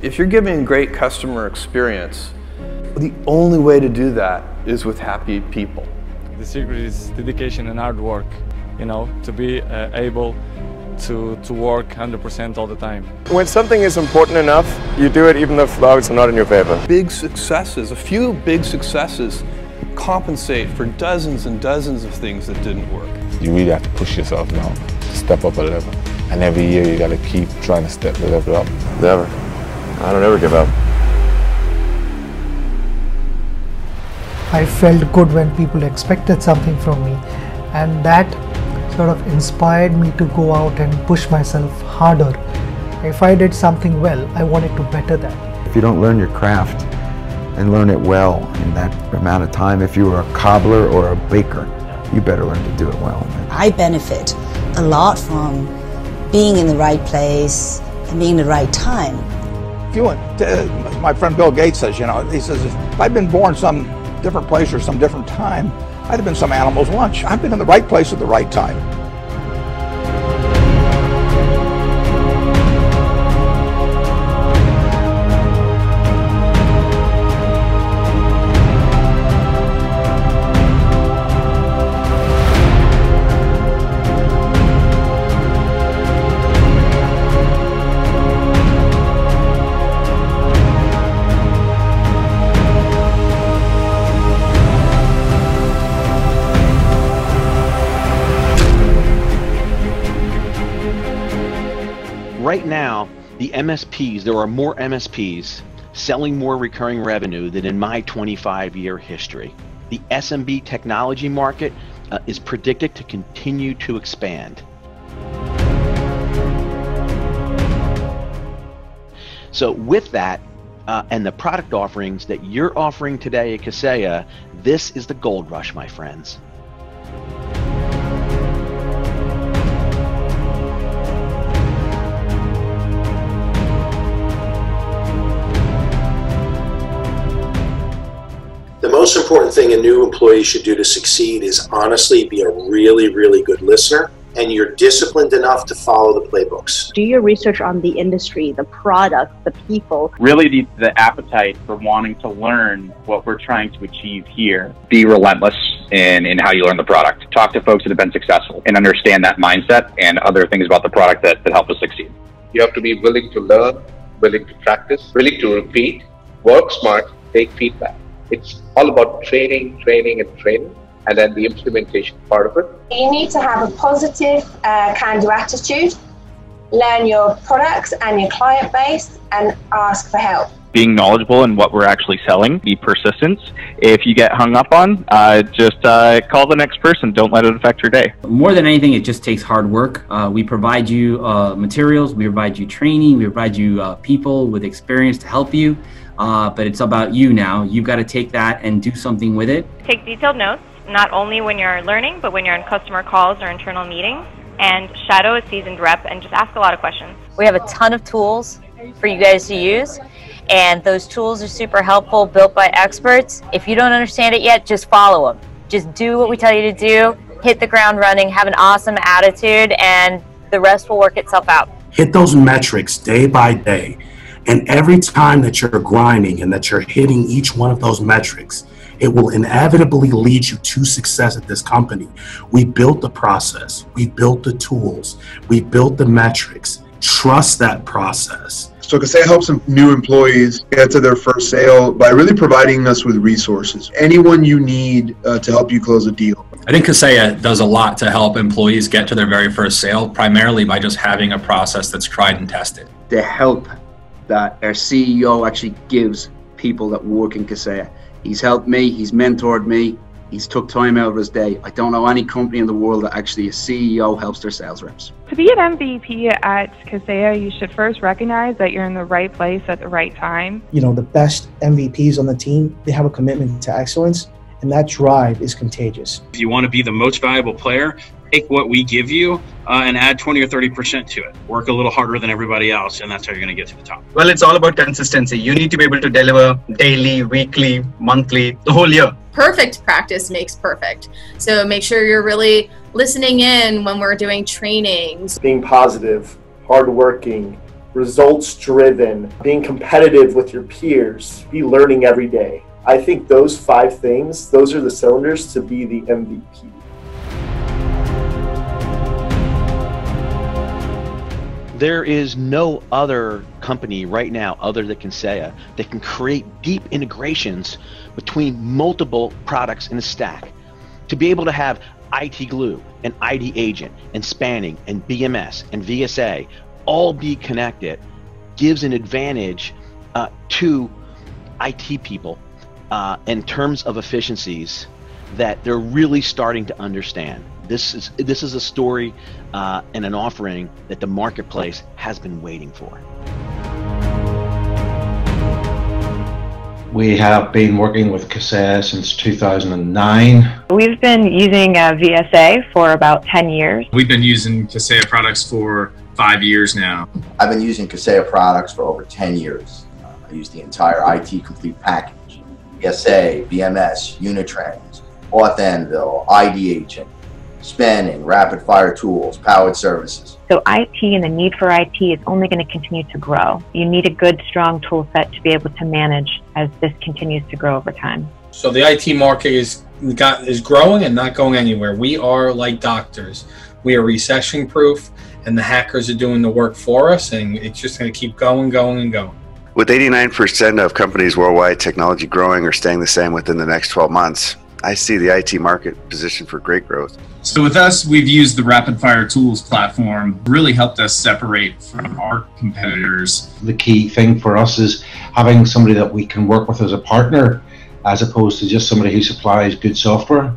If you're giving a great customer experience, the only way to do that is with happy people. The secret is dedication and hard work, you know, to be able to work 100% all the time. When something is important enough, you do it even if the odds are not in your favor. Big successes, a few big successes compensate for dozens and dozens of things that didn't work. You really have to push yourself now, step up a level. And every year you got to keep trying to step the level up. Never. I don't ever give up. I felt good when people expected something from me, and that sort of inspired me to go out and push myself harder. If I did something well, I wanted to better that. If you don't learn your craft and learn it well in that amount of time, if you were a cobbler or a baker, you better learn to do it well. I benefit a lot from being in the right place and being in the right time. If you went to, my friend Bill Gates says, you know, he says, if I'd been born some different place or some different time, I'd have been some animal's lunch. I've been in the right place at the right time. Right now, the MSPs, there are more MSPs selling more recurring revenue than in my 25-year history. The SMB technology market is predicted to continue to expand. So with that, and the product offerings that you're offering today at Kaseya, this is the gold rush, my friends. The most important thing a new employee should do to succeed is honestly be a really, really good listener, and you're disciplined enough to follow the playbooks. Do your research on the industry, the product, the people. Really the appetite for wanting to learn what we're trying to achieve here. Be relentless in how you learn the product. Talk to folks that have been successful and understand that mindset and other things about the product that help us succeed. You have to be willing to learn, willing to practice, willing to repeat, work smart, take feedback. It's all about training, and then the implementation part of it. You need to have a positive can-do attitude, learn your products and your client base, and ask for help. Being knowledgeable in what we're actually selling, be persistent. If you get hung up on, just call the next person. Don't let it affect your day. More than anything, it just takes hard work. We provide you materials, we provide you training, we provide you people with experience to help you. But it's about you now. You've got to take that and do something with it. Take detailed notes, not only when you're learning, but when you're in customer calls or internal meetings. And shadow a seasoned rep and just ask a lot of questions. We have a ton of tools for you guys to use. And those tools are super helpful, built by experts. If you don't understand it yet, just follow them. Just do what we tell you to do, hit the ground running, have an awesome attitude, and the rest will work itself out. Hit those metrics day by day. And every time that you're grinding and that you're hitting each one of those metrics, it will inevitably lead you to success at this company. We built the process, we built the tools, we built the metrics. Trust that process. So Kaseya helps new employees get to their first sale by really providing us with resources. Anyone you need to help you close a deal. I think Kaseya does a lot to help employees get to their very first sale, primarily by just having a process that's tried and tested. The help that our CEO actually gives people that work in Kaseya. He's helped me, he's mentored me, he's took time out of his day. I don't know any company in the world that actually a CEO helps their sales reps. To be an MVP at Kaseya, you should first recognize that you're in the right place at the right time. You know, the best MVPs on the team, they have a commitment to excellence, and that drive is contagious. If you want to be the most valuable player, take what we give you and add 20 or 30% to it. Work a little harder than everybody else, and that's how you're going to get to the top. Well, it's all about consistency. You need to be able to deliver daily, weekly, monthly, the whole year. Perfect practice makes perfect. So make sure you're really listening in when we're doing trainings. Being positive, hardworking, results driven, being competitive with your peers, be learning every day. I think those 5 things, those are the cylinders to be the MVP. There is no other company right now other than Kaseya that can create deep integrations between multiple products in a stack. To be able to have IT Glue and ID Agent and Spanning and BMS and VSA all be connected gives an advantage to IT people in terms of efficiencies that they're really starting to understand. This is a story and an offering that the marketplace has been waiting for. We have been working with Kaseya since 2009. We've been using VSA for about 10 years. We've been using Kaseya products for 5 years now. I've been using Kaseya products for over 10 years. I use the entire IT Complete package. VSA, BMS, Unitrends, Auth Anvil, ID Agent, Spanning, rapid fire tools, powered services. So IT and the need for IT is only going to continue to grow. You need a good, strong tool set to be able to manage as this continues to grow over time. So the IT market is growing and not going anywhere. We are like doctors. We are recession proof, and the hackers are doing the work for us, and it's just going to keep going, going, and going. With 89% of companies worldwide technology growing or staying the same within the next 12 months, I see the IT market positioned for great growth. So with us, we've used the Rapid Fire Tools platform, really helped us separate from our competitors. The key thing for us is having somebody that we can work with as a partner, as opposed to just somebody who supplies good software.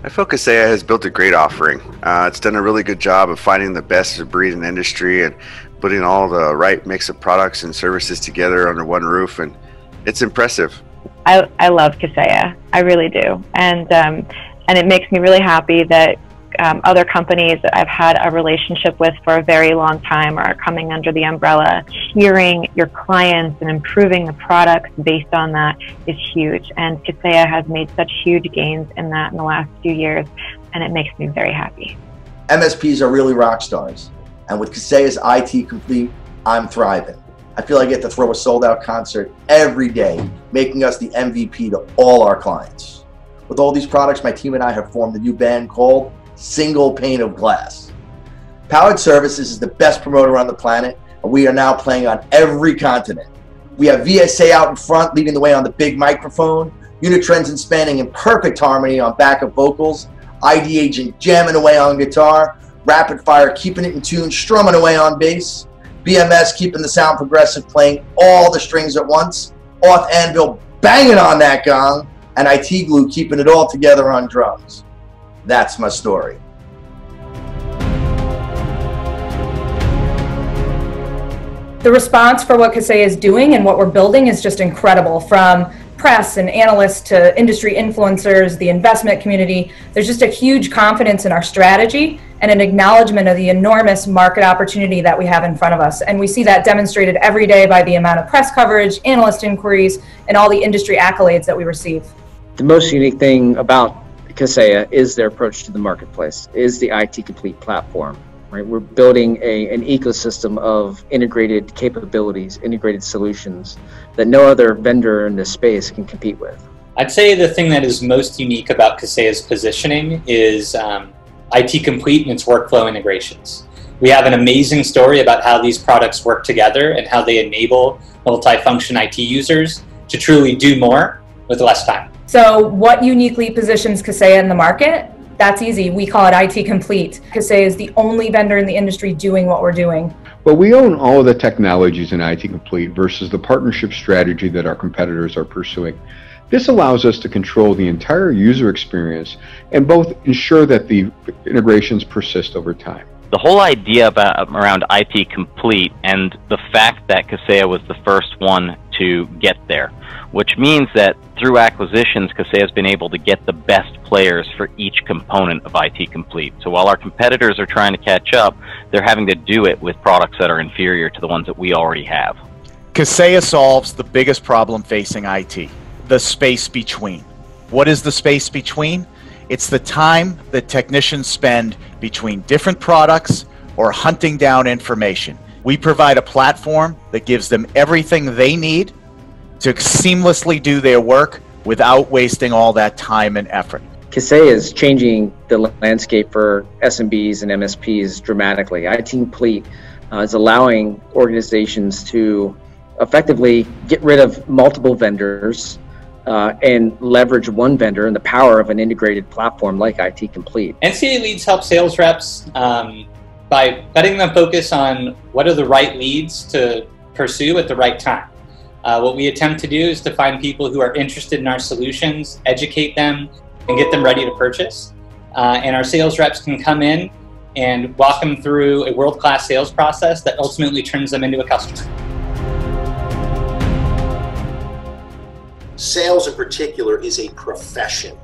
I feel Kaseya has built a great offering. It's done a really good job of finding the best of breed in the industry and putting all the right mix of products and services together under one roof, and it's impressive. I love Kaseya, I really do, and it makes me really happy that other companies that I've had a relationship with for a very long time are coming under the umbrella. Hearing your clients and improving the products based on that is huge, and Kaseya has made such huge gains in that in the last few years, and it makes me very happy. MSPs are really rock stars, and with Kaseya's IT Complete, I'm thriving. I feel I get to throw a sold-out concert every day, making us the MVP to all our clients. With all these products, my team and I have formed a new band called Single Pane of Glass. Powered Services is the best promoter on the planet, and we are now playing on every continent. We have VSA out in front, leading the way on the big microphone, Unitrends and Spanning in perfect harmony on backup vocals, ID Agent jamming away on guitar, Rapid Fire keeping it in tune, strumming away on bass, BMS keeping the sound progressive, playing all the strings at once, Auth Anvil banging on that gong, and IT Glue keeping it all together on drums. That's my story. The response for what Kaseya is doing and what we're building is just incredible. From press and analysts to industry influencers, the investment community, there's just a huge confidence in our strategy and an acknowledgement of the enormous market opportunity that we have in front of us. And we see that demonstrated every day by the amount of press coverage, analyst inquiries, and all the industry accolades that we receive. The most unique thing about Kaseya is their approach to the marketplace, is the IT Complete platform. Right? We're building an ecosystem of integrated capabilities, integrated solutions that no other vendor in this space can compete with. I'd say the thing that is most unique about Kaseya's positioning is IT Complete and its workflow integrations. We have an amazing story about how these products work together and how they enable multifunction IT users to truly do more with less time. So what uniquely positions Kaseya in the market? That's easy. We call it IT Complete. Kaseya is the only vendor in the industry doing what we're doing. Well, we own all of the technologies in IT Complete versus the partnership strategy that our competitors are pursuing. This allows us to control the entire user experience and both ensure that the integrations persist over time. The whole idea around IT Complete and the fact that Kaseya was the first one to get there, which means that through acquisitions, Kaseya has been able to get the best players for each component of IT Complete. So while our competitors are trying to catch up, they're having to do it with products that are inferior to the ones that we already have. Kaseya solves the biggest problem facing IT, the space between. What is the space between? It's the time that technicians spend between different products or hunting down information. We provide a platform that gives them everything they need to seamlessly do their work without wasting all that time and effort. Kaseya is changing the landscape for SMBs and MSPs dramatically. IT Complete is allowing organizations to effectively get rid of multiple vendors and leverage one vendor and the power of an integrated platform like IT Complete. NCA Leads help sales reps by letting them focus on what are the right leads to pursue at the right time. What we attempt to do is to find people who are interested in our solutions, educate them, and get them ready to purchase. And our sales reps can come in and walk them through a world-class sales process that ultimately turns them into a customer. Sales in particular is a profession.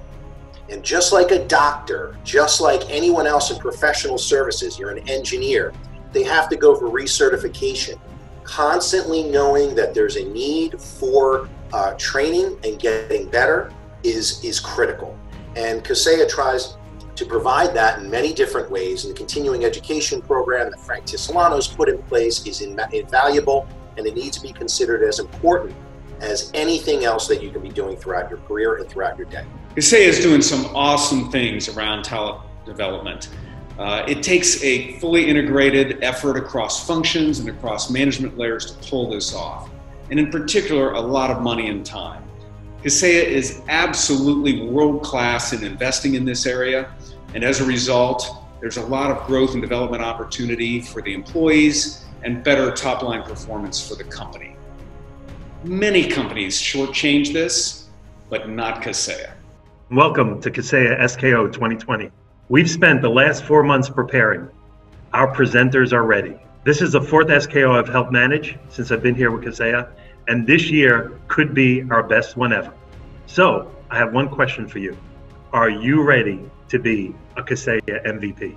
And just like a doctor, just like anyone else in professional services, you're an engineer, they have to go for recertification. Constantly knowing that there's a need for training and getting better is critical. And Kaseya tries to provide that in many different ways. And the continuing education program that Frank Tisolano's put in place is invaluable, and it needs to be considered as important as anything else that you can be doing throughout your career and throughout your day. Kaseya is doing some awesome things around talent development. It takes a fully integrated effort across functions and across management layers to pull this off, and in particular, a lot of money and time. Kaseya is absolutely world-class in investing in this area, and as a result, there's a lot of growth and development opportunity for the employees and better top-line performance for the company. Many companies shortchange this, but not Kaseya. Welcome to Kaseya SKO 2020. We've spent the last 4 months preparing. Our presenters are ready. This is the 4th SKO I've helped manage since I've been here with Kaseya, and this year could be our best one ever. So I have one question for you. Are you ready to be a Kaseya MVP?